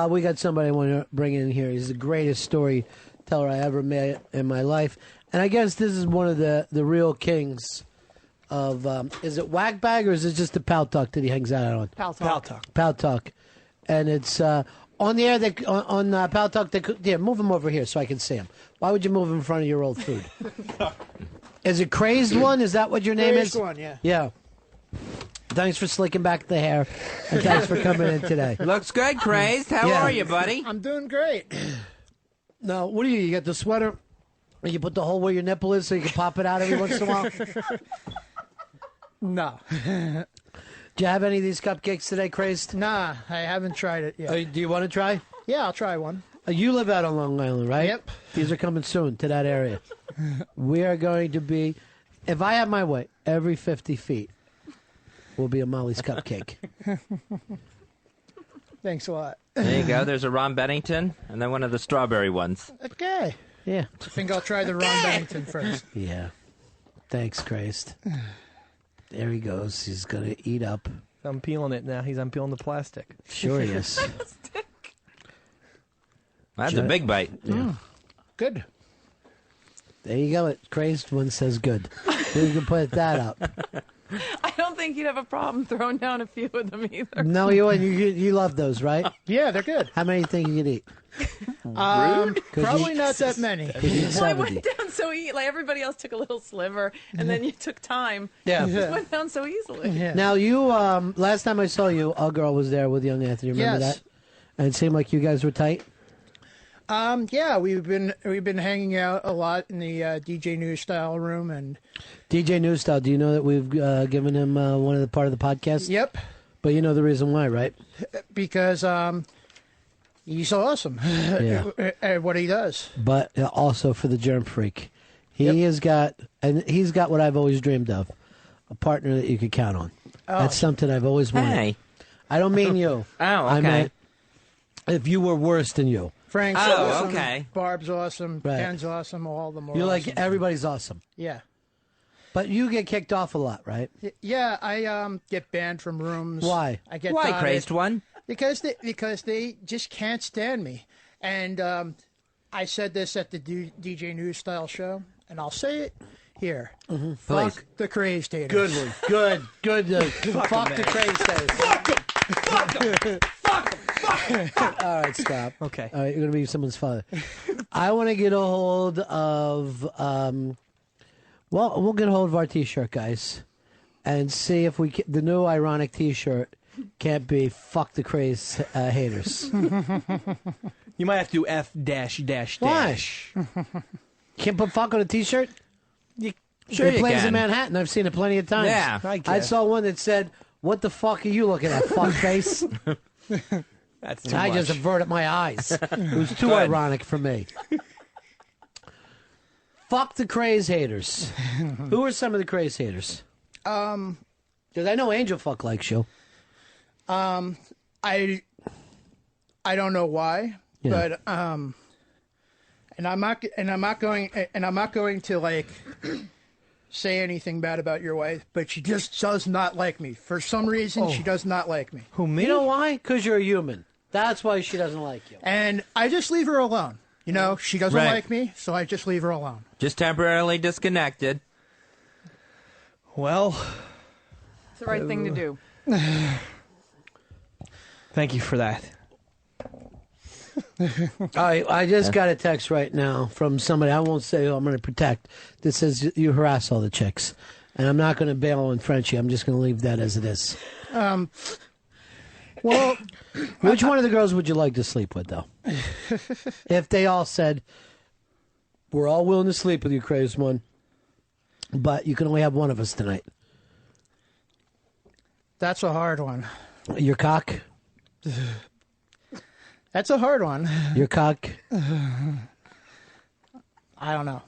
We got somebody I want to bring in here. He's the greatest storyteller I ever met in my life. And I guess this is one of the real kings of, is it Whack Bag or is it just the Pal Talk that he hangs out on? Pal Talk. Pal Talk. And it's on the air, on Pal Talk, move him over here so I can see him. Why would you move him in front of your old food? Is it Crazed One? Is that what your name is? Crazed One, yeah. Yeah. Thanks for slicking back the hair, and thanks for coming in today. Looks good, Crazed. How are you, buddy? I'm doing great. Now, what do you got the sweater, and you put the hole where your nipple is so you can pop it out every once in a while? No. Do you have any of these cupcakes today, Crazed? Nah, I haven't tried it yet. Do you want to try? Yeah, I'll try one. You live out on Long Island, right? Yep. These are coming soon to that area. We are going to be, if I have my way, every 50 feet will be a Molly's cupcake. Thanks a lot. There you go. There's a Ron Bennington, and then one of the strawberry ones. Okay. Yeah. I think I'll try the Ron Bennington first. Yeah. Thanks, Crazed. There he goes. He's going to eat up. I'm peeling it now. He's unpeeling the plastic. Sure he is. That's a big bite. Yeah. Good. There you go. It Crazed One says good. We can put that up. I don't think you'd have a problem throwing down a few of them either. No, you love those, right? Yeah, they're good. How many think you could eat? Probably not that many. Well, I went down so like everybody else took a little sliver, and then you took time. Yeah. It just went down so easily. Yeah. Now you, last time I saw you, a girl was there with young Anthony. Remember Yes. that? And it seemed like you guys were tight. Yeah, we've been hanging out a lot in the DJ News Style room, and DJ New Style. Do you know that we've given him one of the part of the podcast? yep, But you know the reason why, right? because he's so awesome at what he does. But also for the germ freak, Yep. he's got what I've always dreamed of, a partner that you could count on. Oh. That's something I've always wanted. Hey. I don't mean you. Oh, I okay. meant if you were worse than you. Frank's Oh, awesome. okay. Barb's awesome. Right. Ken's awesome. All of them are You're awesome. like everybody's awesome. Yeah. But you get kicked off a lot, right? Yeah, I get banned from rooms. Why? I get Why, dotted Crazed One? because they just can't stand me. And I said this at the DJ News Style show, and I'll say it here. Please. Fuck the Crazed haters. Good one. Good. Fuck the crazy days. Fuck him. All right, stop. Okay. All right, you're going to be someone's father. I want to get a hold of, we'll get a hold of our T-shirt, guys, and see if the new ironic T-shirt can't be fuck the craze haters. You might have to do F dash dash Why? dash. Can't put fuck on a T-shirt? Sure It you plays can. in Manhattan. I've seen it plenty of times. Yeah. I saw one that said, "What the fuck are you looking at, fuck face?" That's too I much. just averted my eyes. It was too Good. ironic for me. Fuck the craze haters. Who are some of the craze haters? Because I know Angel Fuck likes you. I don't know why, Yeah. but and I'm not going to like say anything bad about your wife, but she just does not like me. For some reason, she does not like me. Who, me? You know why? Because you're a human. That's why she doesn't like you. And I just leave her alone. You know, she doesn't Right. like me, so I just leave her alone. Just temporarily disconnected. Well, It's the right thing to do. thank you for that. I just got a text right now from somebody, I won't say who I'm going to protect, that says you harass all the chicks. And I'm not going to bail on Frenchie. I'm just going to leave that as it is. Well, Which one of the girls would you like to sleep with, though? If they all said, we're all willing to sleep with you, Crazed One, but you can only have one of us tonight. that's a hard one. Your cock? That's a hard one. Your cock? I don't know.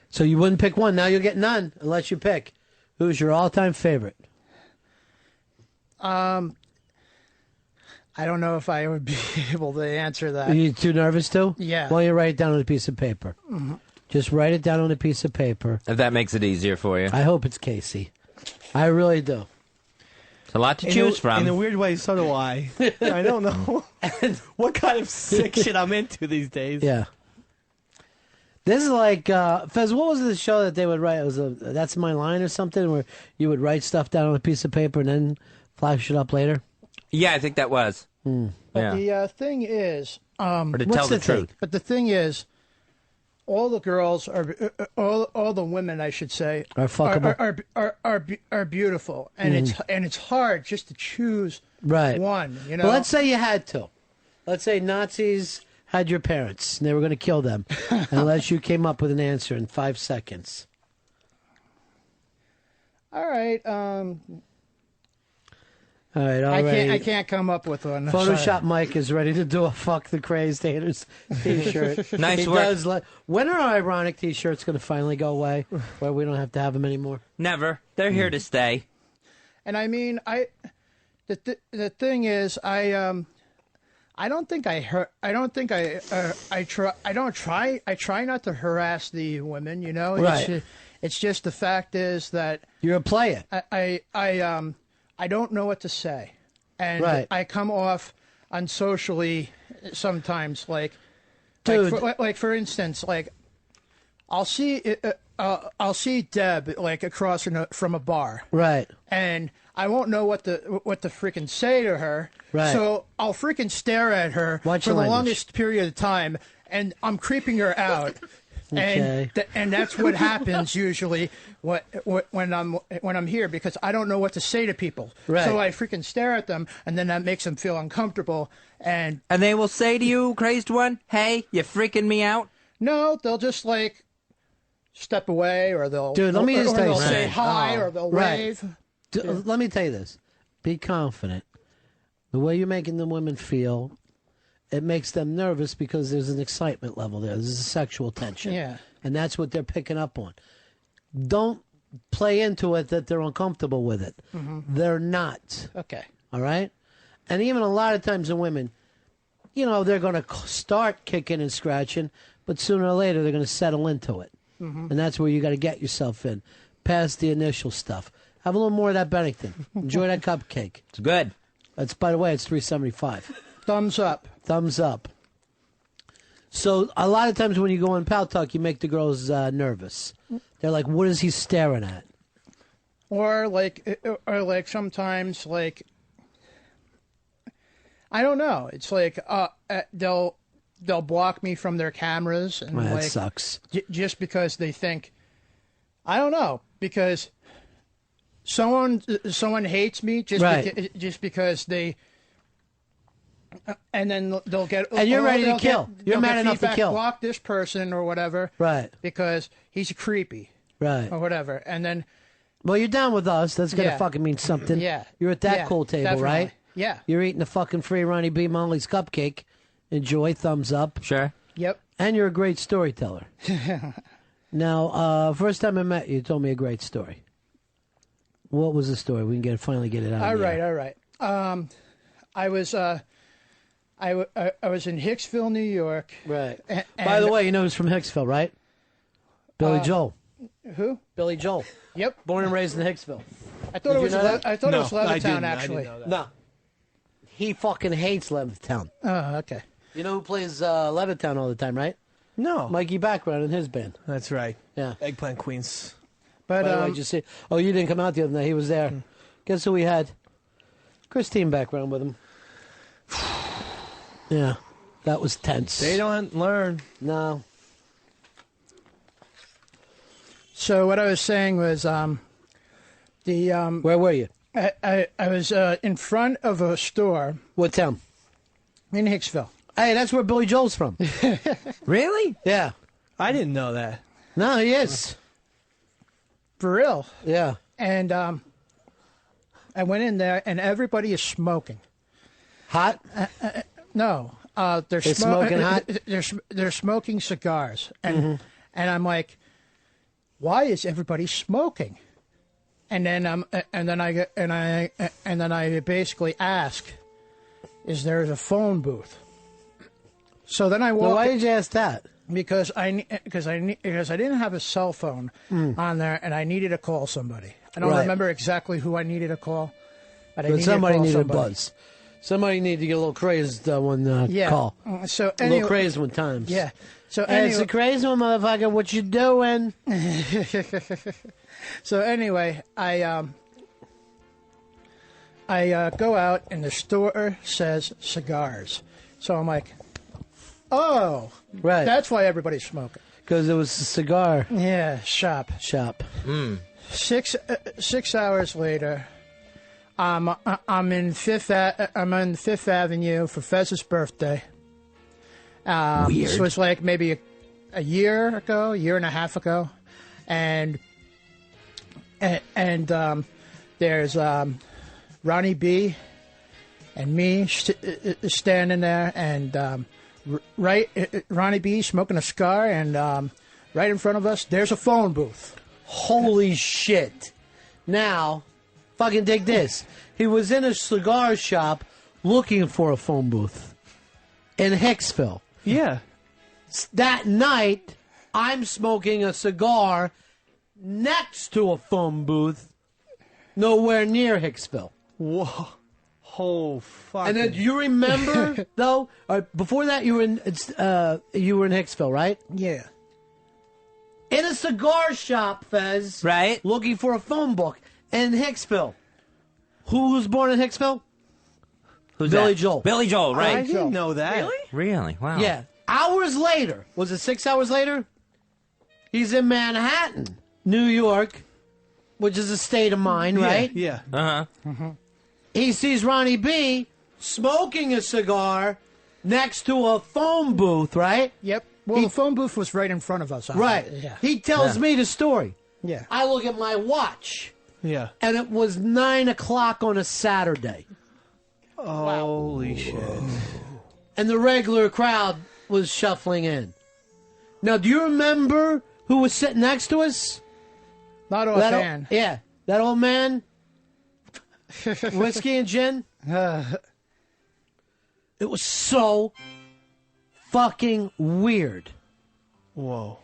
So you wouldn't pick one. Now you'll get none unless you pick. Who's your all-time favorite? I don't know if I would be able to answer Are that. you too nervous to? Yeah. Well, you write it down on a piece of paper. Mm-hmm. Just write it down on a piece of paper. If that makes it easier for you. I hope it's Casey. I really do. It's a lot to choose from. In a weird way, so do I. I don't know what kind of sick shit I'm into these days. Yeah. This is like, Fez, what was the show that they would write? It was That's My Line or something, where you would write stuff down on a piece of paper and then flash it up later? Yeah, I think that was. But the thing is, Or to tell the truth. but the thing is, all the girls are, all the women, I should say, Are fuckable. are beautiful, and it's hard just to choose Right. one. You know, But let's say you had to. Let's say Nazis had your parents and they were going to kill them unless you came up with an answer in 5 seconds. all right. All right, all right. I can't come up with one. Photoshop Mike is ready to do a "Fuck the Crazed Haters" T-shirt. Nice He work. does when are ironic T-shirts going to finally go away, where we don't have to have them anymore? Never. They're here to stay. And I mean, the thing is, I don't think I hurt. I don't think I try. I don't try. I try not to harass the women. You know, Right. It's just the fact is that You're a player. I don't know what to say, and Right. I come off unsocially sometimes. Dude. Like for instance, like I'll see Deb like across from a bar, Right. and I won't know what to freaking say to her. Right. So I'll freaking stare at her Watch for your the language. longest period of time, and I'm creeping her out. Okay. And that's what happens usually when I'm here, because I don't know what to say to people. Right. So I freaking stare at them, and then that makes them feel uncomfortable. And And they will say to you, Crazed One, hey, you freaking me out? no, they'll just like step away, or they'll Dude, let me just tell you they'll say something. hi, Oh. or they'll Right. wave. Let me tell you this. Be confident. The way you're making the women feel, it makes them nervous because there's an excitement level there. There's a sexual tension. Yeah. And that's what they're picking up on. Don't play into it that they're uncomfortable with it. They're not. Okay. All right? And even a lot of times the women, they're going to start kicking and scratching, but sooner or later they're going to settle into it. And that's where you got to get yourself in, past the initial stuff. Have a little more of that Bennington. Enjoy that cupcake. It's good. That's, by the way, it's $3.75. Thumbs up. Thumbs up. So a lot of times when you go on Pal Talk, you make the girls nervous. They're like, "What is he staring at?" Or like sometimes like I don't know. It's like they'll block me from their cameras, and Well, that like sucks. just because they think, I don't know, because someone hates me just Right. just because they. And then they'll get. And you're ready to they'll kill. get- You're they'll mad get enough to feedback, kill. Block this person or whatever. Right. Because he's creepy Right. or whatever, and then Well, you're down with us. That's going to Yeah. fucking mean something. Yeah. You're at that Yeah, cool table, definitely. right? Yeah. You're eating the fucking free Ronnie B. Molly's cupcake. Enjoy. Thumbs up. Sure. Yep. And you're a great storyteller. Now, first time I met you, you told me a great story. What was the story? We can finally get it out. All of the right, air. all right. I was I was in Hicksville, New York. Right. And By the way, you know who's from Hicksville, right? Billy Joel. who? Billy Joel. Yep. Born and raised in Hicksville. I thought Did it was you know that? I thought it was No, I Levittown didn't. I actually. didn't know that. No. He fucking hates Levittown. Oh, okay. You know who plays Levittown all the time, right? No. Mikey Background in his band. That's right. Yeah. Eggplant Queens. But By the way, did you see? Oh, you didn't come out the other night. He was there. Guess who we had? Christine Background with him. Yeah. That was tense. They don't learn. No. so what I was saying was Where were you? I was in front of a store What town? in Hicksville. Hey, that's where Billy Joel's from. Really? Yeah. I didn't know that. No, he is. For real. Yeah. And I went in there and everybody is smoking. Hot? No, they're smoking hot? They're smoking cigars, and I'm like, why is everybody smoking? And then I basically ask, is there a phone booth? So then I Well, walk why did you ask that? because I didn't have a cell phone on there, and I needed to call somebody. I don't Right. remember exactly who I needed to call, But I But needed to somebody call needed somebody. a buzz. Somebody needed to get a little crazed one Yeah. call. So A anyway, little crazed one times. yeah. So Hey, it's anyway, a crazy one, motherfucker. What you doing? so anyway, I go out and the store says cigars. So I'm like, oh, Right. that's why everybody's smoking. Because it was a cigar Yeah, shop. shop. 6 hours later, I'm in I'm on Fifth Avenue for Fez's birthday. Weird. So it's like maybe a year and a half ago, and there's Ronnie B and me standing there, and Ronnie B smoking a cigar, and right in front of us there's a phone booth. Holy shit. Now, fucking dig this. He was in a cigar shop looking for a phone booth in Hicksville. Yeah. That night, I'm smoking a cigar next to a phone booth nowhere near Hicksville. Whoa. Oh, fuck. And then you remember, though, before that you were in Hicksville, right? Yeah. In a cigar shop, Fez. Right. Looking for a phone book in Hicksville. Who was born in Hicksville? Who's Billy that? Joel. Billy Joel, I right? didn't know that. Really? Really? Wow. Yeah. Hours later, was it 6 hours later? He's in Manhattan, New York, which is a state of mind, right? Yeah. Uh-huh. He sees Ronnie B smoking a cigar next to a phone booth, right? Yep. Well, the phone booth was right in front of us. Right. Yeah. He tells me the story. Yeah. I look at my watch, Yeah. and it was 9 o'clock on a Saturday. Holy shit. And the regular crowd was shuffling in. Now, do you remember who was sitting next to us? Not That offhand. yeah, that old man. Whiskey and gin. It was so fucking weird. Whoa.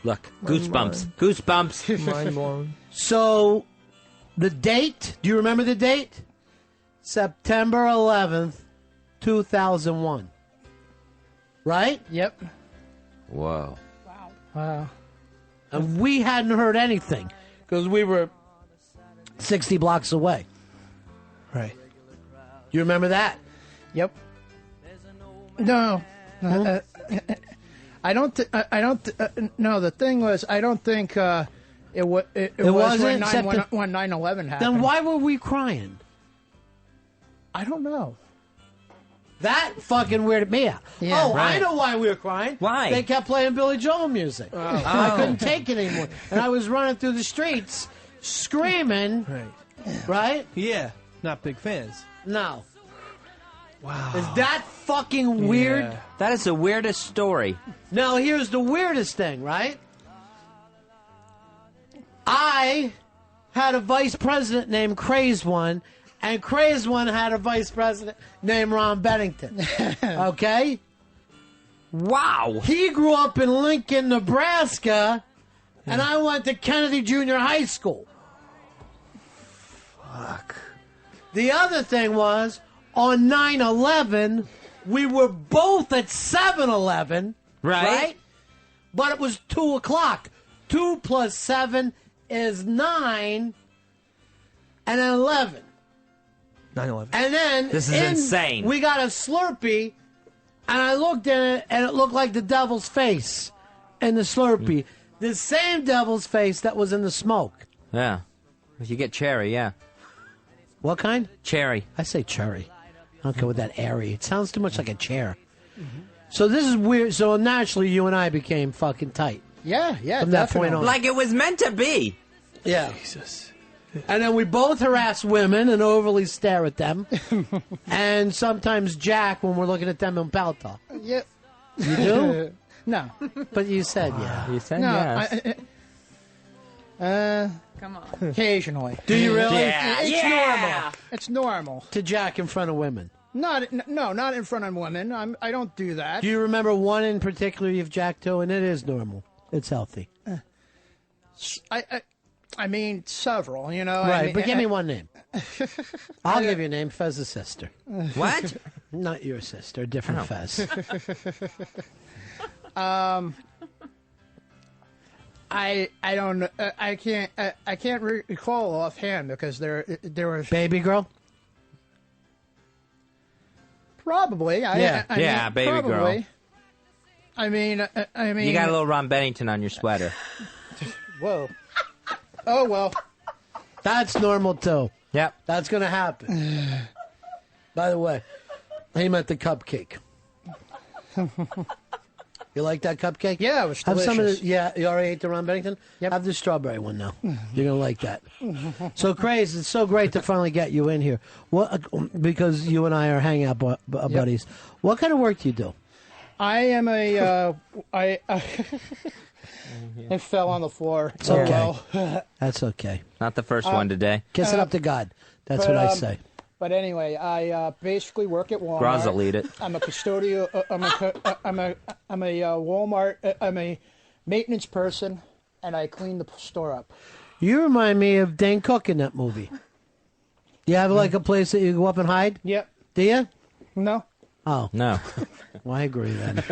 Look, goosebumps. Goosebumps. Mind blown. So, the date, do you remember the date? September 11th, 2001. Right? Yep. Whoa. Wow. And we hadn't heard anything because we were 60 blocks away. Right. You remember that? Yep. No. I don't. No. The thing was, I don't think it was when wasn't? Except 9/11 happened. Then why were we crying? I don't know. That fucking weirded me out. Yeah, I right. know why we were crying. Why? They kept playing Billy Joel music. I couldn't take it anymore. And I was running through the streets screaming, Right. right? Yeah. Not big fans. No. Wow. Is that fucking weird? Yeah. That is the weirdest story. Now, here's the weirdest thing, right? I had a vice president named Crazed One, and Crazed One had a vice president named Ron Bennington. Okay? Wow. He grew up in Lincoln, Nebraska, and I went to Kennedy Junior High School. Fuck. The other thing was, on 9/11, we were both at 7-Eleven, Right. But it was 2 o'clock. 2 plus 7 is 9, and then 11. 9/11. And then This is insane. We got a Slurpee, and I looked in it, and it looked like the devil's face in the Slurpee. The same devil's face that was in the smoke. Yeah. You get cherry, yeah. What kind? Cherry. I say cherry. I don't go with that airy. It sounds too much like a chair. So this is weird. So naturally, you and I became fucking tight. Yeah. From that point on. Like it was meant to be. Yeah. Jesus. And then we both harass women and overly stare at them. And sometimes jack when we're looking at them in Palta. Yep. You do? No. But you said yeah. You said No. yes. Come on. Occasionally. Do you really? Yeah. It's Yeah. normal. It's normal. To jack in front of women. Not in front of women. I don't do that. Do you remember one in particular you've jacked to? And it is normal. It's healthy. I mean, several. You know, Right, I mean, but give me one name. I'll give you a name. Fez's sister. What? Not your sister, different Fez. I don't know. I can't recall offhand because there was Baby girl? probably. Yeah. Yeah, baby girl. probably. I mean, You got a little Ron Bennington on your sweater. Whoa. Oh well. That's normal, too. Yep. That's going to happen. By the way, he meant the cupcake. You like that cupcake? Yeah, it was Have some of delicious. the, yeah, you already ate the Ron Bennington? Yep. Have the strawberry one now. You're going to like that. So, Crazed, it's so great to finally get you in here. What, because you and I are hangout buddies. What kind of work do you do? I am a. I fell on the floor. It's okay. Well. That's okay. Not the first one today. Kiss it up to God. That's but, what I say. But anyway, I basically work at Walmart. Graz will eat it. I'm a custodial. I'm a Walmart. I'm a maintenance person, and I clean the store up. You remind me of Dane Cook in that movie. You have like a place that you go up and hide? Yep. Do you? No. Oh, No. well, I agree then.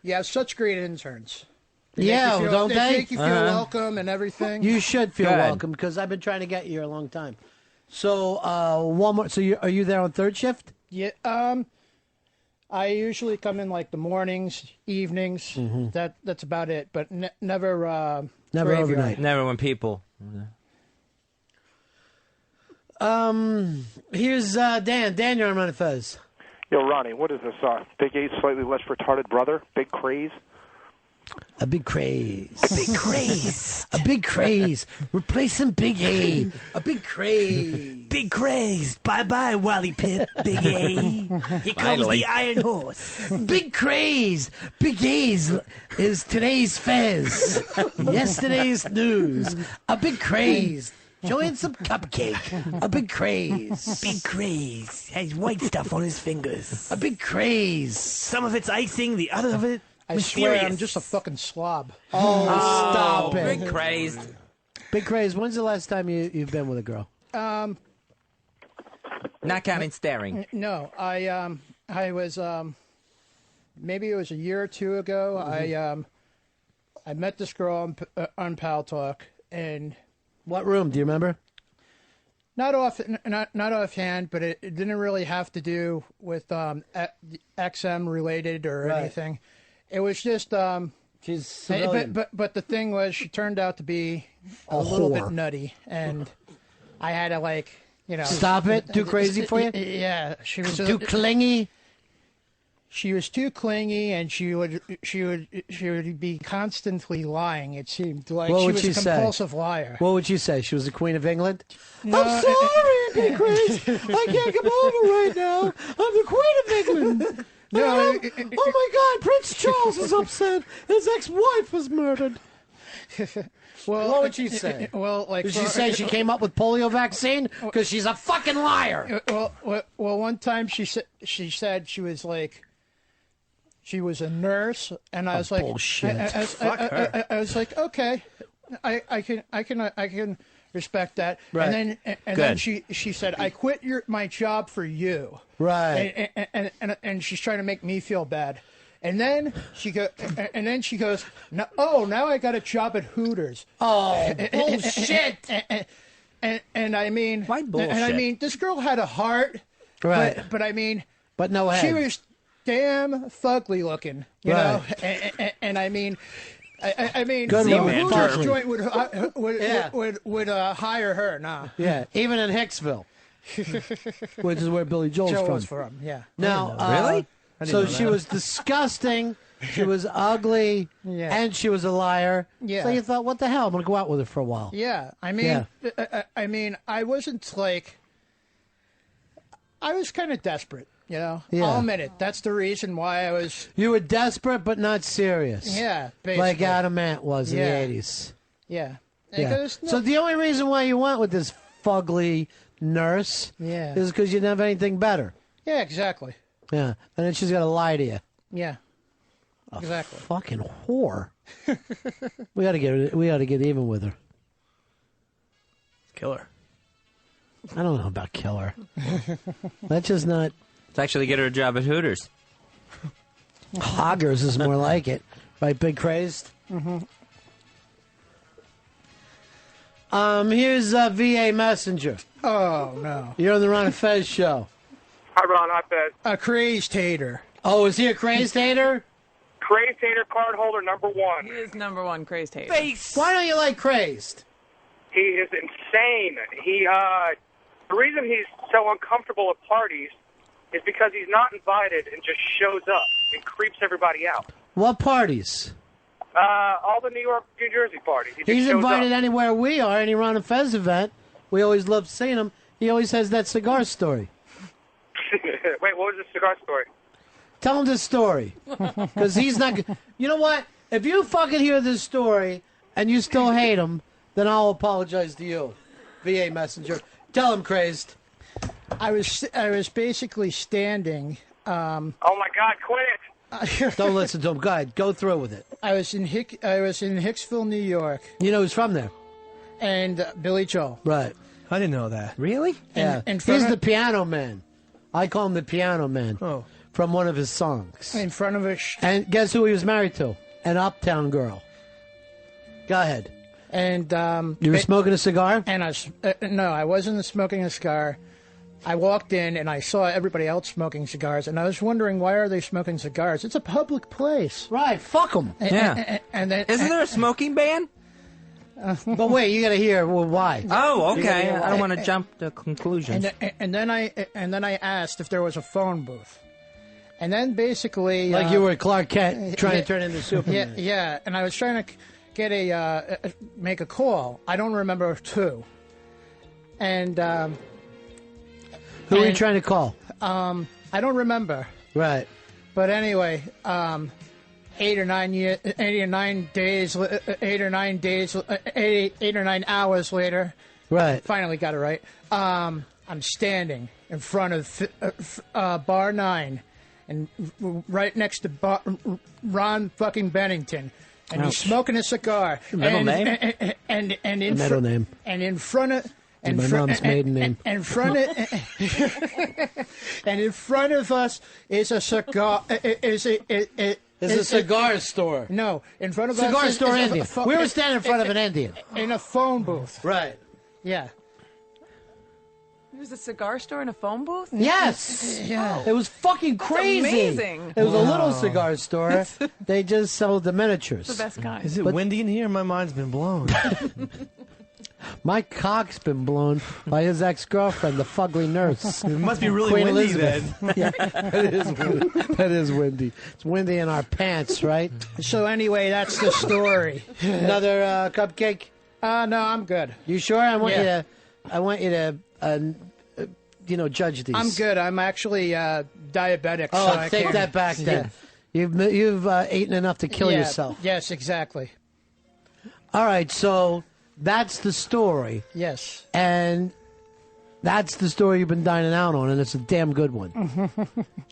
You have such great interns. Yeah, don't they? they? Make you feel welcome and everything. You should feel Good. welcome because I've been trying to get you here a long time. So, Walmart. So, are you there on third shift? Yeah. I usually come in like the mornings, evenings. That's about it. But never. Never graveyard. overnight. Never when people. Here's Dan. Dan, you're on Run Fez. Yo, Ronnie, what is this? Big A's slightly less retarded brother? Big craze? A big craze. A big craze. A big craze. Replacing Big A. A big craze. Big craze. Bye-bye, Wally Pip. Big A. Here comes Finally. the Iron Horse. Big craze. Big A's is today's Fez. Yesterday's news. A big craze. Join some cupcake. A big craze. Big craze. Has white stuff on his fingers. A big craze. Some of it's icing, the other of it I mysterious. swear, I'm just a fucking slob. Oh, stop it. Big crazed. Big craze. When's the last time you've been with a girl? Not counting staring. No, I was maybe it was a year or two ago. I met this girl on Pal Talk, and What room? Do you remember? not offhand, but it didn't really have to do with XM related or Right. anything. It was just She's civilian. but the thing was, she turned out to be a little whore. bit nutty, and I had to Stop it. Too crazy for you? Yeah, she was Too clingy? She was too clingy, and she would be constantly lying. It seemed like What she would was she a say? compulsive liar. What would you say? She was the Queen of England? No, I'm sorry, Big Craze. I can't come over right now. I'm the Queen of England. No, Oh my God, Prince Charles is upset. His ex-wife was murdered. well, What would she say? Well, like Did she say she came up with polio vaccine? Because she's a fucking liar. Well, one time she said she was like. She was a nurse, and I was like, bullshit. I was like, okay, I can respect that. Right. And then she said, I quit my job for you. Right. And she's trying to make me feel bad. And then she goes, now I got a job at Hooters. Oh, bullshit. And I mean, Why bullshit? And I mean, this girl had a heart, Right. But I mean, But no head. she was damn fugly looking, you know. And I mean, I mean, Good no woman. Hooters Fugly. joint Yeah. would hire her. Nah, Yeah, even in Hicksville, which is where Billy Joel's Joe from. was from. Yeah. Now, Really? So she was disgusting. She was ugly, Yeah. and she was a liar. Yeah. So you thought, what the hell? I'm gonna go out with her for a while. Yeah, I mean, I wasn't like, I was kind of desperate, you know. Yeah. I'll admit it. That's the reason why I was. You were desperate, but not serious. Yeah, basically. Like Adam Ant was in Yeah. the '80s. Yeah. Yeah. Because, So the only reason why you went with this fugly nurse, Yeah. is because you didn't have anything better. yeah, exactly. Yeah, and then she's got to lie to you. Yeah. Exactly. Fucking whore. We got to get even with her. Killer. I don't know about killer. That's just not. Let's actually get her a job at Hooters. Hoggers is more like it. Right, Big Crazed? Mm-hmm. Here's VA Messenger. Oh, no. You're on the Ron and Fez show. Hi, Ron. Hi, Fez. A crazed hater. Oh, is he a crazed hater? Crazed hater card holder number 1. He is number one crazed hater. Why don't you like crazed? He is insane. The reason he's so uncomfortable at parties is because he's not invited and just shows up and creeps everybody out. What parties? All the New York, New Jersey parties. He just He's shows invited up. anywhere we are, any Ron and Fez event. We always love seeing him. He always has that cigar story. Wait, what was the cigar story? Tell him this story. Because he's not... You know what? If you fucking hear this story and you still hate him, then I'll apologize to you. VA Messenger. Tell him, Crazed. I was basically standing. Oh, my God, quit. Don't listen to him. Go ahead. Go through with it. I was in Hicksville, New York, You know who's from there. and Billy Joel. Right. I didn't know that. Really? Yeah. in front He's of- the piano man. I call him the piano man. Oh. From one of his songs. In front of a And guess who he was married to? An uptown girl. Go ahead. and You were smoking a cigar? and no, I wasn't smoking a cigar. I walked in and I saw everybody else smoking cigars, and I was wondering, why are they smoking cigars? It's a public place. Right. Fuck him. Yeah. And then Isn't there a smoking ban? But wait, you got to hear why. Oh, okay. I don't want to jump to conclusions. and then I asked if there was a phone booth, and then basically Like you were Clark Kent trying to turn into Superman. yeah, and I was trying to get make a call. I don't remember who, and Who are you trying to call? I don't remember. Right. But anyway, 8 or 9 hours later, Right. finally got it right. I'm standing in front of Bar 9, and right next to Ron fucking Bennington, and he's smoking a cigar. Middle name? And in Middle name. And in front of. And My mom's maiden name. And in front of us is a cigar. It's a cigar store. No, in front of Cigar us store is Indian. We were standing in front of an Indian. in a phone booth. Right. Yeah. There's a cigar store and a phone booth? Yes. Yeah. It was fucking crazy. amazing. It was a little cigar store. They just sold the miniatures. The best kind. Is it windy in here? My mind's been blown. My cock's been blown by his ex-girlfriend, the fugly nurse. It must be really Queen windy Elizabeth. then. Yeah, it is windy. That is windy. It's windy in our pants, right? So anyway, that's the story. Another cupcake? No, I'm good. You sure? I want Yeah. you to judge these. I'm good. I'm actually diabetic. Oh, so I take can't- that back then. You've eaten enough to kill Yeah, yourself. Yes, exactly. All right, so that's the story, Yes. and that's the story you've been dining out on, and it's a damn good one.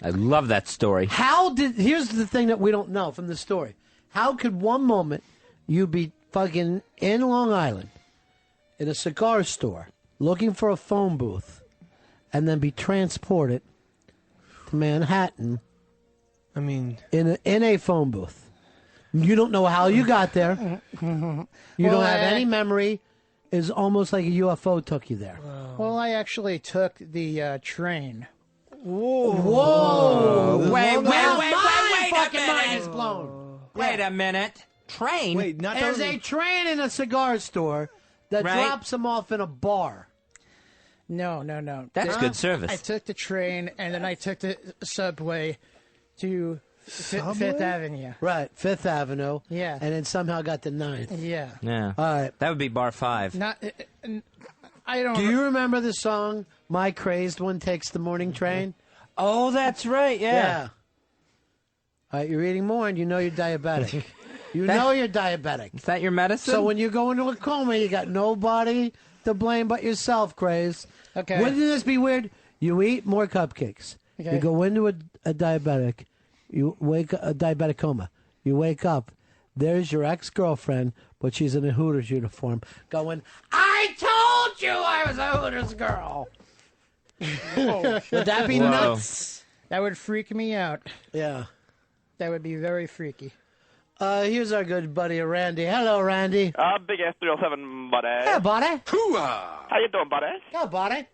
I love that story. Here's the thing that we don't know from the story. How could one moment you be fucking in Long Island in a cigar store looking for a phone booth and then be transported to Manhattan I mean, in a phone booth? You don't know how you got there. You don't have any memory. It's almost like a UFO took you there. Well, I actually took the train. Whoa! Wait, My a fucking mind minute. is blown. Wait a minute. Train? wait, not There's that. a train in a cigar store that Right. drops them off in a bar. No. That's good service. I took the train, and then I took the subway to Fifth Avenue. Right, Fifth Avenue. Yeah. And then somehow got to 9th. Yeah. Yeah. All right. That would be bar 5. Not. I don't. Do you remember the song "My Crazed One Takes the Morning Train"? Oh, that's right. Yeah. All right, you're eating more, and you know you're diabetic. You know you're diabetic. Is that your medicine? So when you go into a coma, you got nobody to blame but yourself, Craze. Okay. Wouldn't this be weird? You eat more cupcakes. Okay. You go into a diabetic. You wake a diabetic coma. You wake up. There's your ex-girlfriend, but she's in a Hooters uniform, going, "I told told you I was a Hooters girl. Would that be Whoa. nuts? That would freak me out. Yeah. That would be very freaky. Here's our good buddy Randy. Hello, Randy. Big Ass 307, buddy. Yeah, buddy. How you doing, buddy? Yeah, buddy.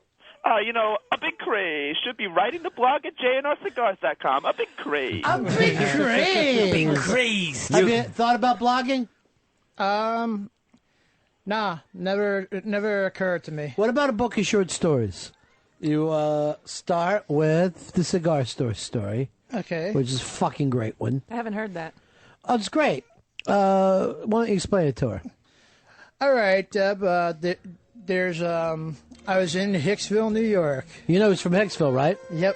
A big craze should be writing the blog at jnrcigars.com. A big craze. A big craze. Big craze. Have you thought about blogging? Nah, it never occurred to me. What about a book of short stories? You start with the cigar store story, Okay. which is a fucking great one. I haven't heard that. Oh, it's great. Why don't you explain it to her? All right, Deb. There's I was in Hicksville, New York. You know he's from Hicksville, right? Yep.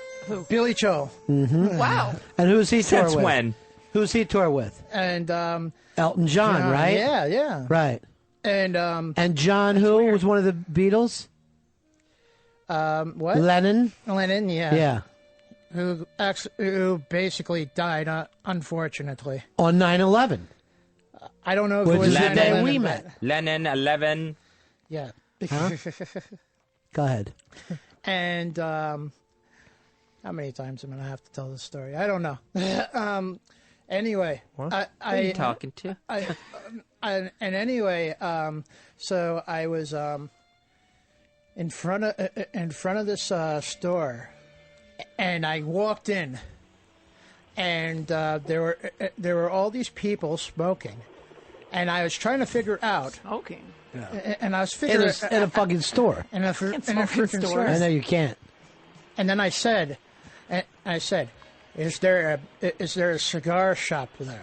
Billy Joel. Wow. And who's he tour Since with? when? Who's he tour with? And Elton John, right? Yeah. Right. And And John, who was one of the Beatles? what? Lennon. Lennon, yeah. Yeah. Who basically died, unfortunately. On 9/11, I don't know if which it was is the Lennon, day Lennon, we but- met. Lenin, 11. Yeah. Go ahead. And how many times am I gonna have to tell this story? I don't know. Anyway, Who are you talking to? and anyway, so I was in front of this store, and I walked in, and there were all these people smoking, and I was trying to figure out, Smoking. and I was In figuring a fucking store. in a smoke in freaking stores. store. I know you can't. And then I said, is there a cigar shop there?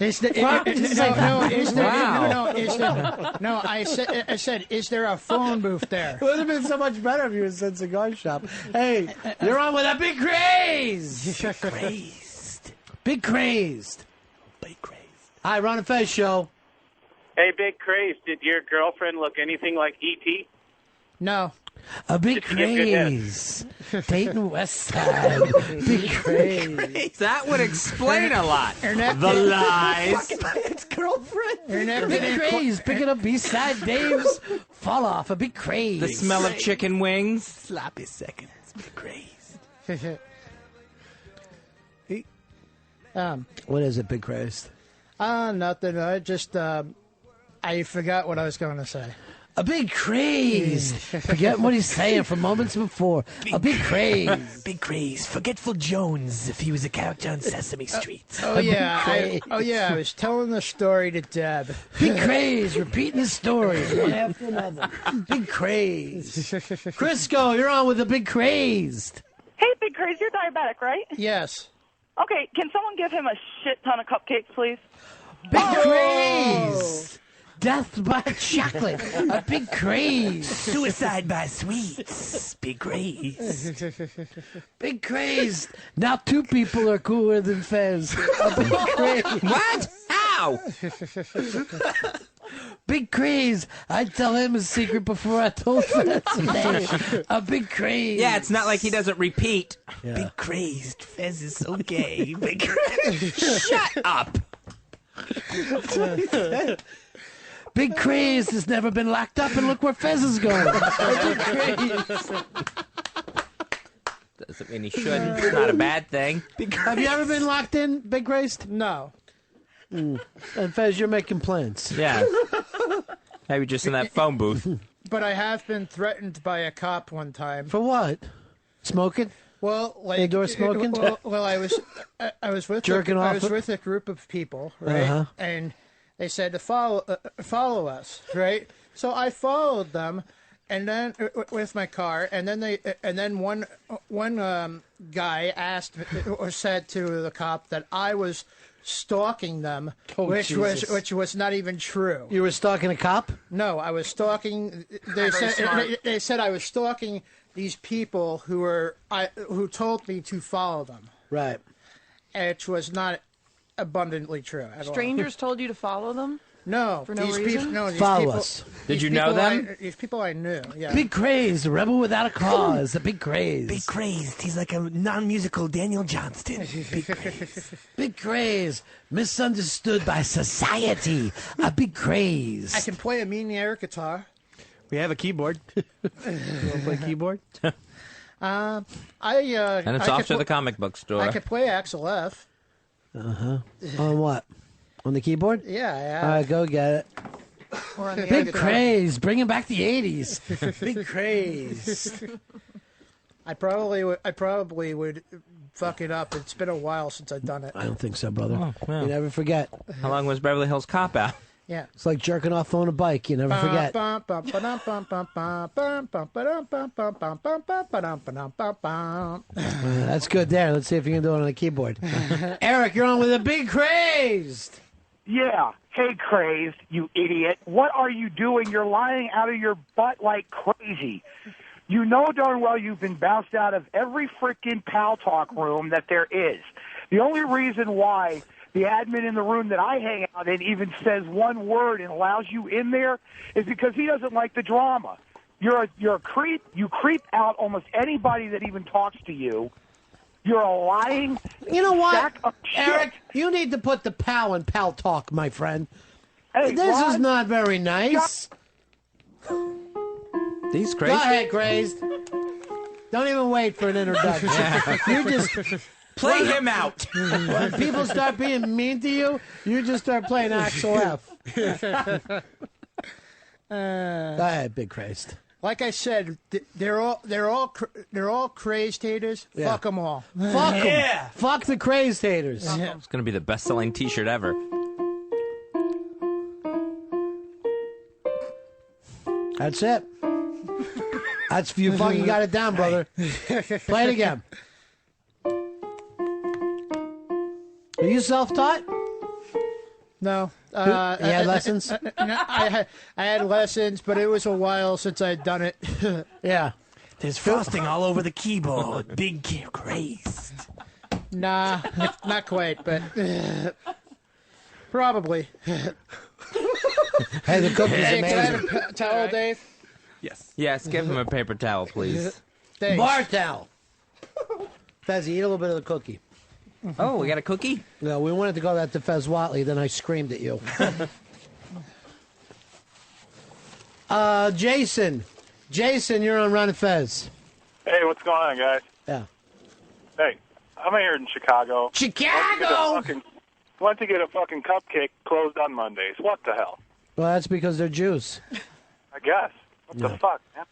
Is there, Why would you say that? is there, Wow. is there, no, I said, is there a phone booth there? It would have been so much better if you had said cigar shop. Hey, you're on with a big craze. Crazed. Big crazed. Big crazed. Hi, Ron and Fez show. Hey, Big Craze, did your girlfriend look anything like E.T.? No. A big Did you get good craze. Dayton West Side. Big craze. That would explain a lot. Her neck, The lies. It's girlfriend. her neck Big didn't craze. Picking up B-side Dave's Fall Off. A big craze. The smell of chicken wings. Sloppy seconds. Big crazed. What is it, big craze? Nothing. I just I forgot what I was going to say. A big craze. Forget what he's saying from moments before. A big craze. Big craze. Forgetful Jones if he was a character on Sesame Street. Oh yeah, I was telling the story to Deb. Big craze. Repeating the story one after another. Big craze. Crisco, you're on with a big crazed. Hey, Big Craze, you're diabetic, right? Yes. Okay, can someone give him a shit ton of cupcakes, please? Big craze. Death by chocolate. A big craze. Suicide by sweets. Big craze. Big craze. Now 2 people are cooler than Fez. A big craze. What? How? Big craze. I'd tell him a secret before I told Fez today. A big craze. Yeah, it's not like he doesn't repeat. Yeah. Big crazed. Fez is so gay. Big crazed. Shut up. Big craze has never been locked up, and look where Fez is going. A big craze. Doesn't mean he shouldn't. It's not a bad thing. Have you ever been locked in, Big crazed? No. And Fez, you're making plans. Yeah. Maybe just in that phone booth. But I have been threatened by a cop one time. For what? Smoking? Well, like Indoor smoking? Well, I was with Jerking I off? was with a group of people, right? Uh-huh. And they said to follow us, right? So I followed them, and then with my car, and then one guy asked or said to the cop that I was stalking them, Oh, which Jesus. was not even true. You were stalking a cop? No, I was stalking. They said I was stalking these people who told me to follow them, Right. which was not abundantly true at all. Strangers told you to follow them? No, For no these reason? people. No, these Follow people, us. Did these you know people them? these people I knew. Yeah. Big craze, a rebel without a cause. A big craze. Big crazed. He's like a non-musical Daniel Johnston. Big crazed. Big craze, misunderstood by society. A big craze. I can play a mean air guitar. We have a keyboard. You want to play keyboard? And And it's off to the comic book store. I could play Axel F. On what? On the keyboard? Yeah. All right, go get it. Or on the Big other craze, bringing back the '80s. Big craze. I probably would fuck it up. It's been a while since I've done it. I don't think so, brother. Oh, yeah. You never forget. How long was Beverly Hills Cop out? Yeah. It's like jerking off on a bike. You never forget. That's good there. Let's see if you can do it on the keyboard. Eric, you're on with a big crazed. Yeah. Hey, Crazed, you idiot. What are you doing? You're lying out of your butt like crazy. You know darn well you've been bounced out of every freaking Pal Talk room that there is. The only reason why the admin in the room that I hang out in even says one word and allows you in there is because he doesn't like the drama. You're a creep. You creep out almost anybody that even talks to you. You're a lying You know what, sack of shit. Eric? You need to put the Pal in Pal Talk, my friend. Hey, This is Ron, not very nice. These Go crazy. ahead, crazed. Don't even wait for an introduction. You just Play him out. when people start being mean to you, you just start playing Axel F. Go ahead, big crazed. Like I said, they're all crazed haters. Yeah. Fuck them all. Fuck 'em. Yeah. Fuck the crazed haters. It's going to be the best-selling T-shirt ever. That's it. That's you fucking got it down, brother. Play it again. Are you self-taught? No. You had lessons? I had lessons, but it was a while since I'd done it. Yeah. There's frosting all over the keyboard. Big crazed. Nah, not quite, but probably. Hey, the cookie's Hey, can I amazing. have a towel, Dave? Yes. Yes, give him a paper towel, please. Thanks. Bar towel. Fezzy, eat a little bit of the cookie. Oh, we got a cookie? No, we wanted to go that to Fez Watley, then I screamed at you. Jason. Jason, you're on Run and Fez. Hey, what's going on, guys? Yeah. Hey, I'm here in Chicago. Chicago! Went to get a fucking cupcake closed on Mondays. What the hell? Well, that's because they're Jews. I guess. What the fuck, man?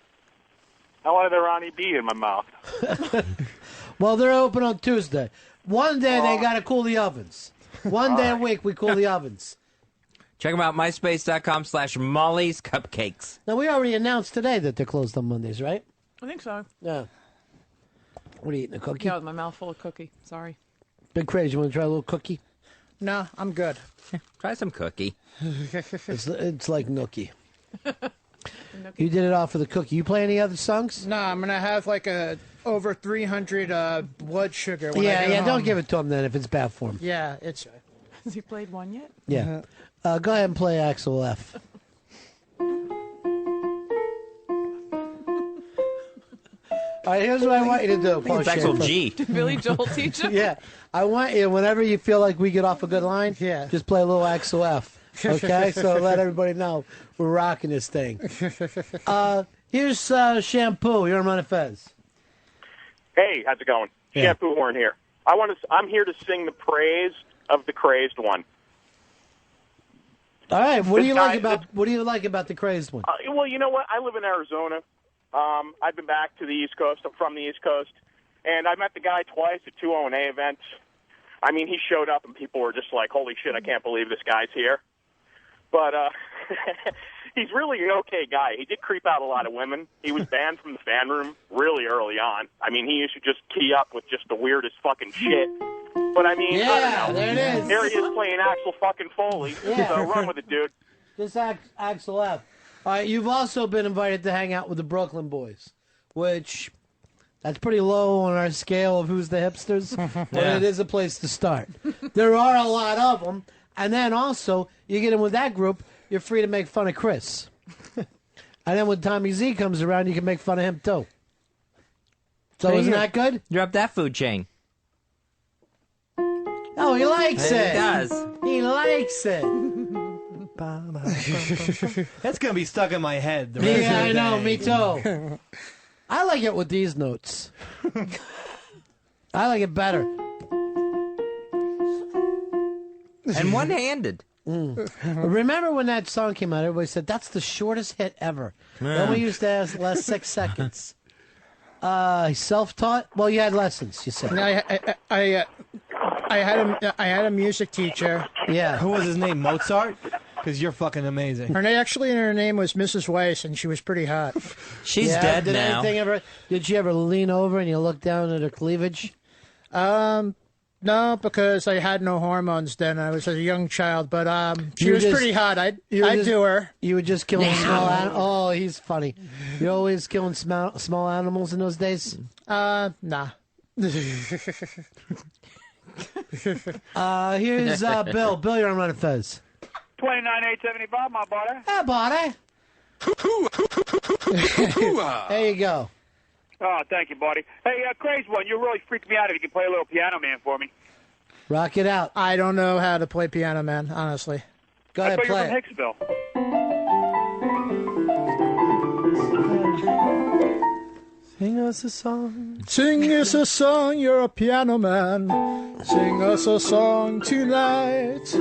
I wanted a Ronnie B in my mouth. Well, they're open on Tuesday. One day they got to cool the ovens. One day a week we cool the ovens. Check them out, myspace.com/Molly's Cupcakes. Now, we already announced today that they're closed on Mondays, right? I think so. Yeah. What are you eating, a cookie? Yeah, with my mouth full of cookie. Sorry. Big crazy. You want to try a little cookie? No, I'm good. Try some cookie. It's like nookie. You did it all for the cookie. You play any other songs? No, I'm gonna have like a over 300 blood sugar. When I Yeah, get home. don't give it to him then if it's bad for him. Yeah, it's. Has he played one yet? Yeah. Go ahead and play Axel F. All right, here's what I want you to do. Paul It's Axel Schaefer. G. Did Billy Joel teach him? Yeah, I want you, whenever you feel like we get off a good line, Yeah. just play a little Axel F. Okay? So let everybody know we're rocking this thing. Here's Shampoo. You're on Run and Fez. Hey, how's it going? Yeah. Shampoo Horn here. I'm here to sing the praise of the Crazed One. All right, what do you This like guy- about the Crazed One? Well, you know what? I live in Arizona. I've been back to the East Coast. I'm from the East Coast. And I met the guy twice at two O&A events. I mean, he showed up and people were just like, holy shit, I can't believe this guy's here. But he's really an okay guy. He did creep out a lot of women. He was banned from the fan room really early on. I mean, he used to just key up with just the weirdest fucking shit. But I mean, Yeah, I don't know. there it is. Here he is playing Axel fucking Foley. Yeah. So run with it, dude. This Axel F. All right, you've also been invited to hang out with the Brooklyn Boys, which that's pretty low on our scale of who's the hipsters, but it is a place to start. There are a lot of them, and then also you get in with that group, you're free to make fun of Chris, and then when Tommy Z comes around, you can make fun of him too. So isn't that good? Drop that food chain. Oh, he likes He it. does. He likes it. That's gonna be stuck in my head. The rest Yeah, of I the know. day. Me too. I like it with these notes. I like it better. And one-handed. Remember when that song came out? Everybody said that's the shortest hit ever. Then we used to ask last 6 seconds. Self-taught? Well, you had lessons. You said. I had a music teacher. Yeah. Who was his name? Mozart? Because you're fucking amazing. Her name was Mrs. Weiss, and she was pretty hot. She's Yeah, dead did now. Did she ever lean over and you look down at her cleavage? No, because I had no hormones then. I was a young child, but she You was just- pretty hot. I'd just- do her. You were just killing small animals. Oh, he's funny. You're always killing small animals in those days? Nah. Here's Bill. Bill, you're on Run of Fez. 29,875, my buddy. Hey, buddy. There you go. Oh, thank you, buddy. Hey, Crazed One, you really freaked me out if you can play a little Piano Man for me. Rock it out. I don't know how to play piano, man, honestly. Go I ahead, thought you were play from it. Hicksville. Sing us a song. Sing us a song, you're a piano man. Sing us a song tonight.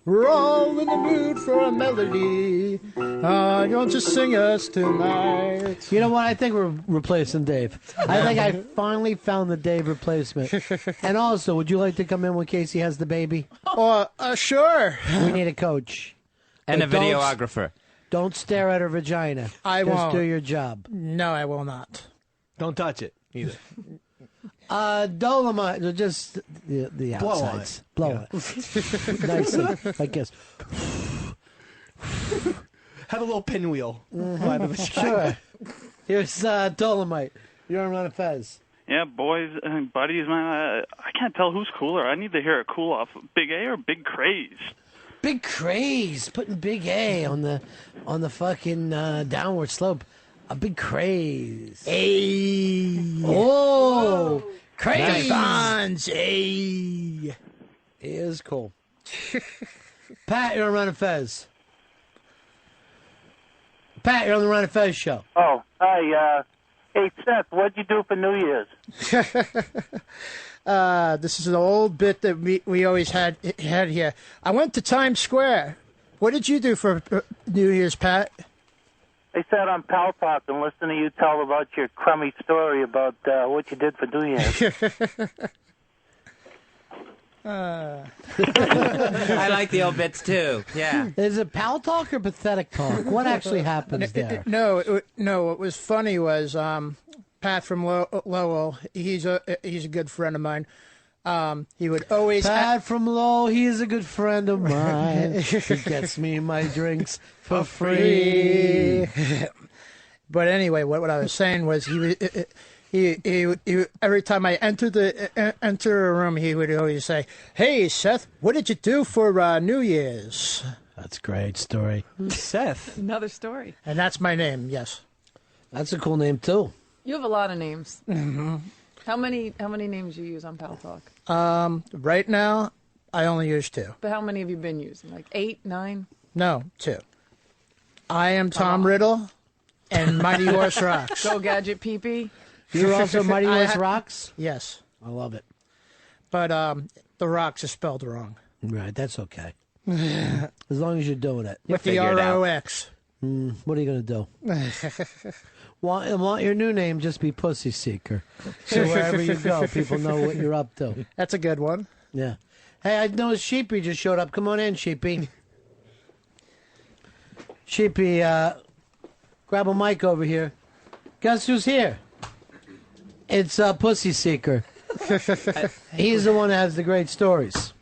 We're all in the mood for a melody. Don't you sing us tonight? You know what? I think we're replacing Dave. I think I finally found the Dave replacement. And also, would you like to come in when Casey has the baby? Sure. We need a coach. And a But don't- videographer. Don't stare at her vagina. I Just won't. do your job. No, I will not. Don't touch it either. Dolomite, just the Blow on outsides. it. Blow it. Nice, I guess. Have a little pinwheel. by the vagina. Sure. Here's Dolomite. You're on Run of Fez. Yeah, boys and buddies, man, I can't tell who's cooler. I need to hear a cool off Big A or Big Craze. Big Craze, putting Big A on the fucking downward slope. A big craze. Hey. Oh, craze. Bonds. Hey. It is cool. Pat, you're on Run of Fez. Pat, you're on the Run of Fez show. Oh, hi. Hey, Seth, what'd you do for New Year's? This is an old bit that we always had here. I went to Times Square. What did you do for New Year's, Pat? I sat on Pal Talk and listened to you tell about your crummy story about what you did for New Year's. I like the old bits too. Yeah. Is it pal talk or pathetic talk? What actually happens there? No. What was funny was Pat from Lowell. He's a good friend of mine. He would always Pat from Lowell, he's a good friend of mine. He gets me my drinks for free. But anyway, what I was saying was he every time I enter a room, he would always say, "Hey, Seth, what did you do for New Year's?" That's a great story. Seth. Another story. And that's my name. Yes. That's a cool name too. You have a lot of names. Mm-hmm. How many names do you use on Pal Talk? Right now, I only use 2. But how many have you been using? Like 8, 9? No, 2. I am Tom Riddle, and Mighty Horse Rocks. Go Gadget Pee-Pee? You're also Mighty Horse Rocks? Yes. I love it. But the Rocks is spelled wrong. Right, that's okay. As long as you're doing it. With the figure it out. ROX. What are you going to do? Want your new name just be Pussy Seeker. So wherever you go, people know what you're up to. That's a good one. Yeah. Hey, I noticed Sheepy just showed up. Come on in, Sheepy. Sheepy, grab a mic over here. Guess who's here? It's Pussy Seeker. He's the one that has the great stories.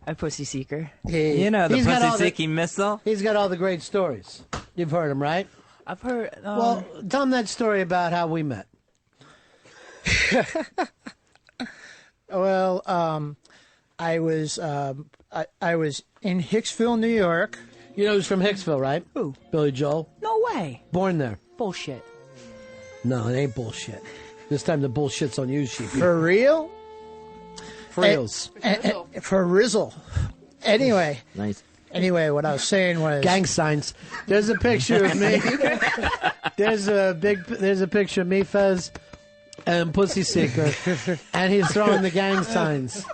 A pussy seeker. You know, the He's got all pussy seeking missile. He's got all the great stories. You've heard him, right? I've heard. Well, tell him that story about how we met. Well, I was in Hicksville, New York. You know who's from Hicksville, right? Who? Billy Joel. No way. Born there. Bullshit. No, it ain't bullshit. This time the bullshit's on you, Sheepy. For real? For reals. For Rizzle. Anyway, Nice. Anyway, what I was saying was gang signs. There's a picture of me. There's a picture of me, Fez, and Pussy Seeker, and he's throwing the gang signs.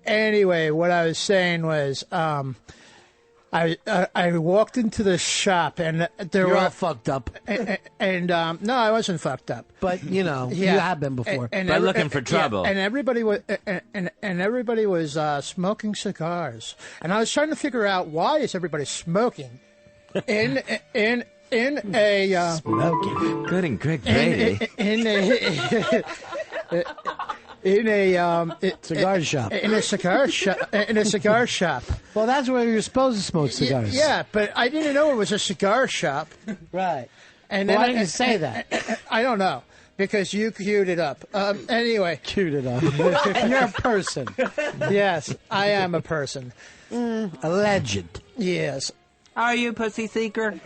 Anyway, what I was saying was, I walked into the shop and there You're were all fucked up. And no, I wasn't fucked up. But you know, Yeah. you have been before. But looking for trouble. And everybody was everybody was smoking cigars, and I was trying to figure out why is everybody smoking in a Smoking. Good and Greg Brady. in a cigar shop. In a cigar shop. Well, that's where you're supposed to smoke cigars. Yeah, but I didn't know it was a cigar shop. Right. And Why then didn't you say that? I don't know. Because you queued it up. Anyway. Queued it up. And you're a person. Yes, I am a person. A legend. Yes. Are you Pussy Seeker?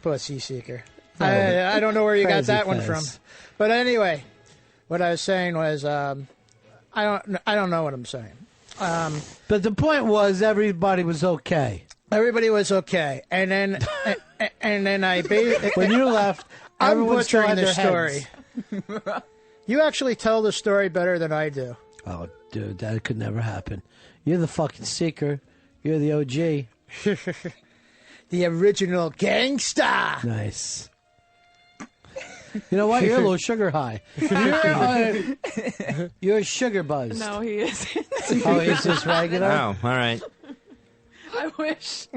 Pussy Seeker. I don't know where you got Crazy that one Fez. from. But anyway, what I was saying was, I don't know what I'm saying. But the point was, everybody was okay. Everybody was okay, and then I when you left, I'm everyone still butchering had the their story. heads. You actually tell the story better than I do. Oh, dude, that could never happen. You're the fucking seeker. You're the OG. The original gangsta. Nice. You know what? You're a little sugar high. You're sugar buzzed. No, he isn't. Oh, he's just regular? Oh, all right. I wish.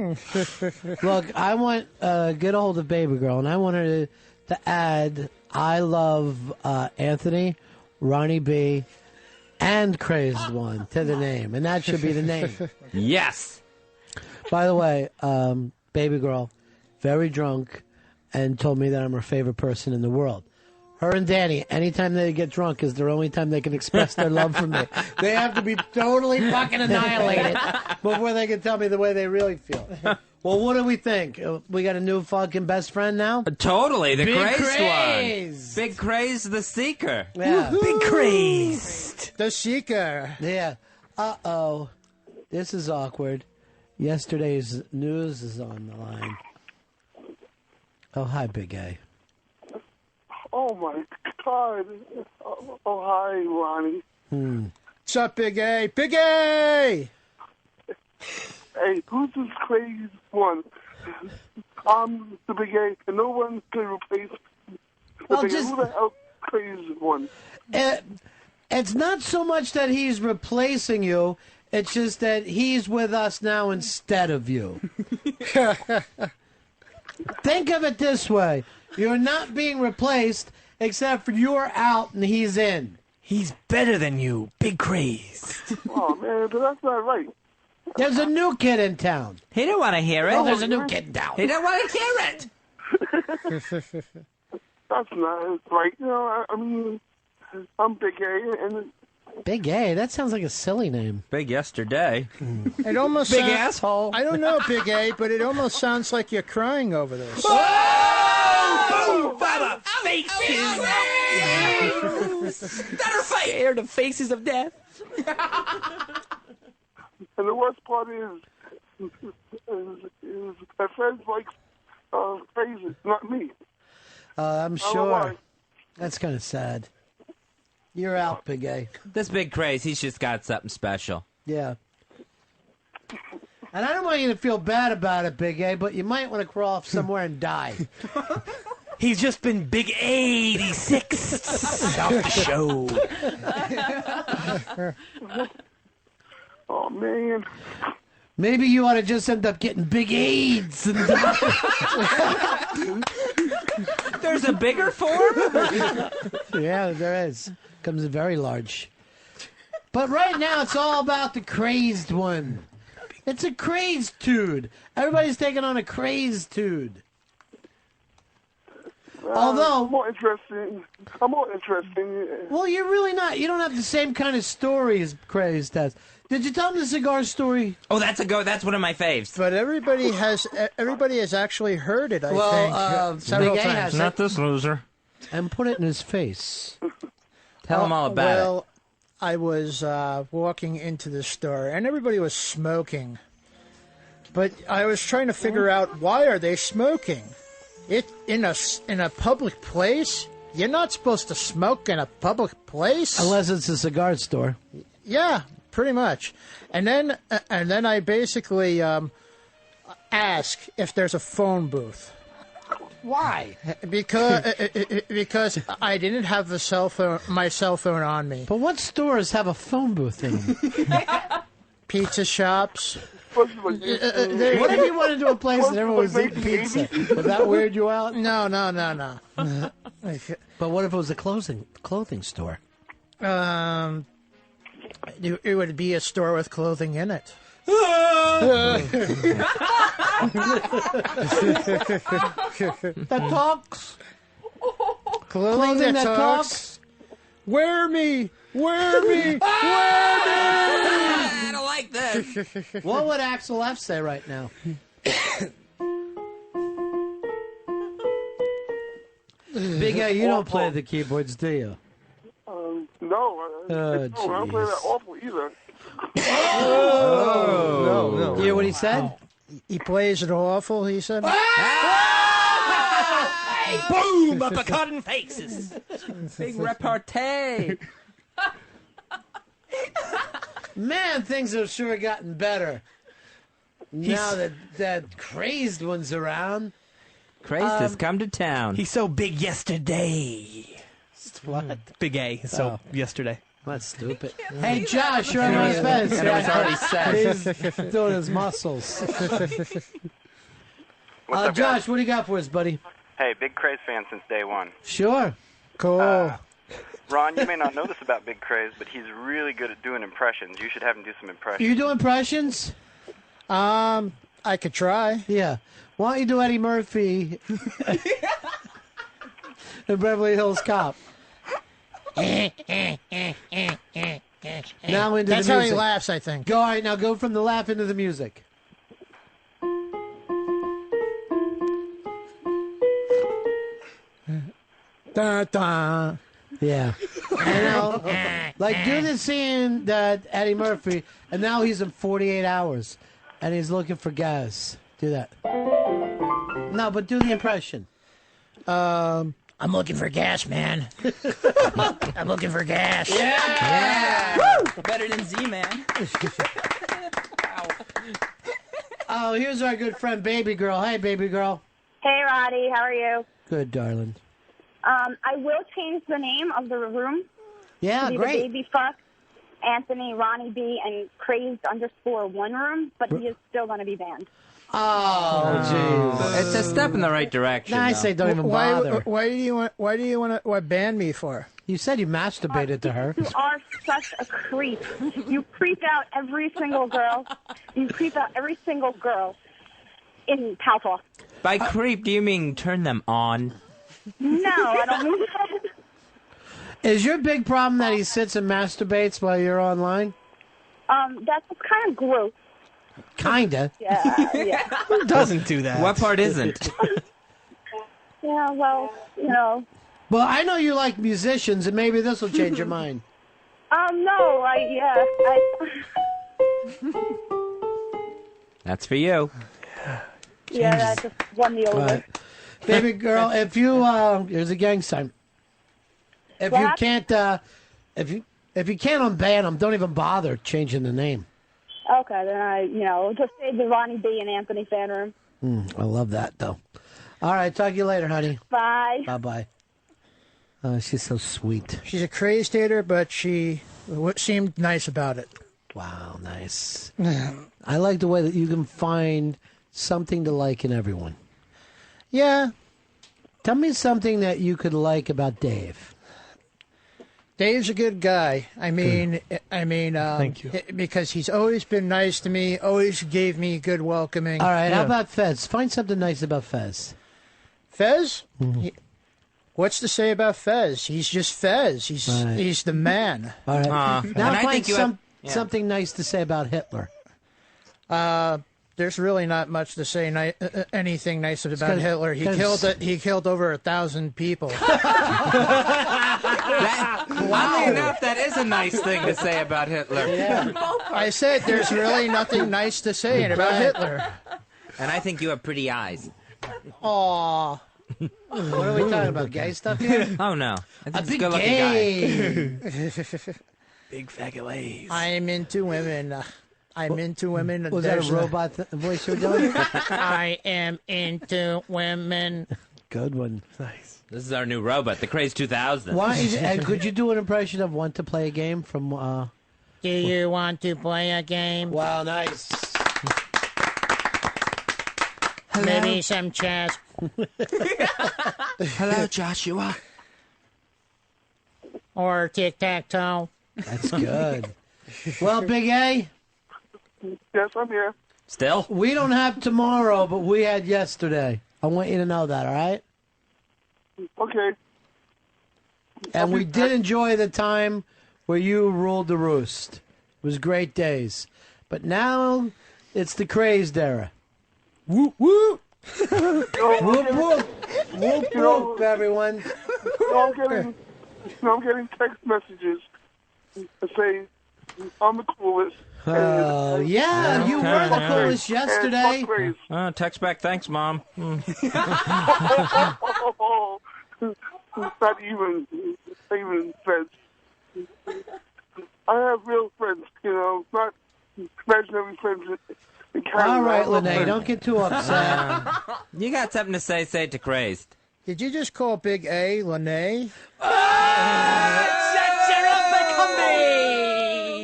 Look, I want get a hold of Baby Girl, and I want her to add I love Anthony, Ronnie B, and Crazed One to the name, and that should be the name. Yes. By the way, Baby Girl, very drunk, and told me that I'm her favorite person in the world. Her and Danny, anytime they get drunk, is their only time they can express their love for me. They have to be totally fucking annihilated before they can tell me the way they really feel. Well, what do we think? We got a new fucking best friend now? Totally, the Big crazed Crazed. one. Big Crazed the Seeker. Yeah. Big Crazed. The Seeker. Yeah. Uh-oh. This is awkward. Yesterday's news is on the line. Oh, hi, Big A. Oh, my God. Oh, hi, Ronnie. What's up, Big A? Big A! Hey, who's this crazy one? I'm the Big A, and no one can replace the Big A. Who the hell crazy one? It's not so much that he's replacing you. It's just that he's with us now instead of you. Think of it this way. You're not being replaced, except for you're out and he's in. He's better than you, Big Crazed. Oh, man, but that's not right. There's a new kid in town. He didn't want to hear it. Oh, there's a new kid in town. He didn't want to hear it. That's not right. You know, I mean, I'm Big A, and Big A? That sounds like a silly name. Big yesterday. It almost Big sound- asshole. I don't know, Big A, but it almost sounds like you're crying over this. Oh, Baba! Faces! That are fire, the faces of death. and the worst part is my friends like crazy, not me. I'm I don't know why. sure. That's kind of sad. You're out, Big A. This Big Craze, he's just got something special. Yeah. And I don't want you to feel bad about it, Big A, but you might want to crawl off somewhere and die. He's just been Big 86 off the show. Oh, man. Maybe you ought to just end up getting big AIDS and die. There's a bigger form? Yeah, there is. Comes in very large. But right now, it's all about the crazed one. It's a crazed dude. Everybody's taking on a crazed dude. Although I'm more interesting. Well, you're really not. You don't have the same kind of story as Crazed has. Did you tell him the cigar story? Oh, that's one of my faves. But everybody has actually heard it, I think. Several Big A times. has Not this loser. And put it in his face. Tell him all about well, I was walking into the store, and everybody was smoking. But I was trying to figure out, why are they smoking? In a public place? You're not supposed to smoke in a public place. Unless it's a cigar store. Yeah, pretty much. And then I basically ask if there's a phone booth. Why? Because I didn't have my cell phone on me. But what stores have a phone booth in them? Pizza shops. What if you went into a place and everyone was eating pizza? Would that weird you out? No. But what if it was a clothing store? It would be a store with clothing in it. That talks. Clothing that talks. Wear me. I don't like this. What would Axel F say right now? Big A, you don't play the keyboards, do you? No, I don't play that awful either. No. You hear what he said? He plays it awful, he said. Boom! Uppercut in faces. Big repartee. Man, things have sure gotten better. Now that Crazed One's around. Crazed has come to town. He's so big yesterday. What? Big A. So yesterday. That's stupid. Hey, Josh, you're on my fence. And it was already said. He's doing his muscles. What's up, Josh, what do you got for us, buddy? Hey, big Craze fan since day one. Sure. Cool. Ron, you may not know this about Big Craze, but he's really good at doing impressions. You should have him do some impressions. You do impressions? I could try. Yeah. Why don't you do Eddie Murphy in Beverly Hills Cop? Now into That's the music. how he laughs, I think. All right, now go from the laugh into the music. Da, da. Yeah. And now, like, do the scene that Eddie Murphy, and now he's in 48 hours, and he's looking for gas. Do that. No, but do the impression. I'm looking for gas, man. I'm looking for gas. Yeah. Better than Z-Man. Oh, here's our good friend, Baby Girl. Hey, Baby Girl. Hey, Roddy, how are you? Good, darling. I will change the name of the room. Yeah, to be great. The Baby Fuck, Anthony, Ronnie B, and Crazed_1 room, but he is still going to be banned. Oh, jeez. It's a step in the right direction. Nah, I though. say don't even bother. Why do you want to ban me for? You said you masturbated to her. You are such a creep. You creep out every single girl. You creep out every single girl in Pal Talk. By creep, do you mean turn them on? No, I don't mean that. Is your big problem that he sits and masturbates while you're online? That's kind of gross. Kinda. Yeah. Who doesn't do that? What part isn't? Yeah, well, you know. Well, I know you like musicians, and maybe this will change your mind. No, That's for you. Yeah, that just won me over. Right. Baby girl, if you here's a gang sign. If you can't if you can't unban them, don't even bother changing the name. Okay, then just say the Ronnie B and Anthony fan room. I love that though. All right, talk to you later, honey. Bye. Bye. She's so sweet. She's a crazed hater, but she seemed nice about it. Wow, nice. I like the way that you can find something to like in everyone. Yeah. Tell me something that you could like about Dave. Dave's a good guy. I mean, Thank you. Because he's always been nice to me, always gave me good welcoming. All right, how about Fez? Find something nice about Fez. Fez? What's to say about Fez? He's just Fez. He's the man. All right. Now and I find think you have- something nice to say about Hitler. There's really not much to say anything nice about 'cause- Hitler. He 'cause- killed over 1,000 people. Oddly enough, that is a nice thing to say about Hitler. I said there's really nothing nice to say about Hitler. And I think you have pretty eyes. Aw. What are we talking about? Gay stuff here? Oh, no. I think A he's a big good-looking gay. Big faggot ways. I'm into women. I'm into women. Was that a There's robot voice you were doing? I am into women. Good one. Nice. This is our new robot, the Crazed 2000. Could you do an impression of Want to Play a Game from... Do you want to play a game? Wow, nice. Maybe some chess. Hello, Joshua. Or tic-tac-toe. That's good. Well, Big A? Yes, I'm here. Still? We don't have tomorrow, but we had yesterday. I want you to know that, all right? Okay. And we did enjoy the time where you ruled the roost. It was great days. But now it's the crazed era. Whoop, whoop. Whoop, whoop. Whoop, whoop, everyone. I'm getting text messages that say I'm the coolest. Oh, yeah, you were the coolest yesterday. Text back, thanks, Mom. Not even friends. I have real friends, not imaginary friends. All right, Lene, don't get too upset. You got something to say it to Crazed. Did you just call Big A Lene?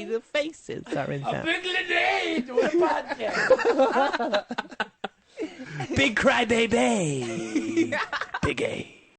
The faces are in town. Big Lene doing a podcast. Big crybaby. Big A.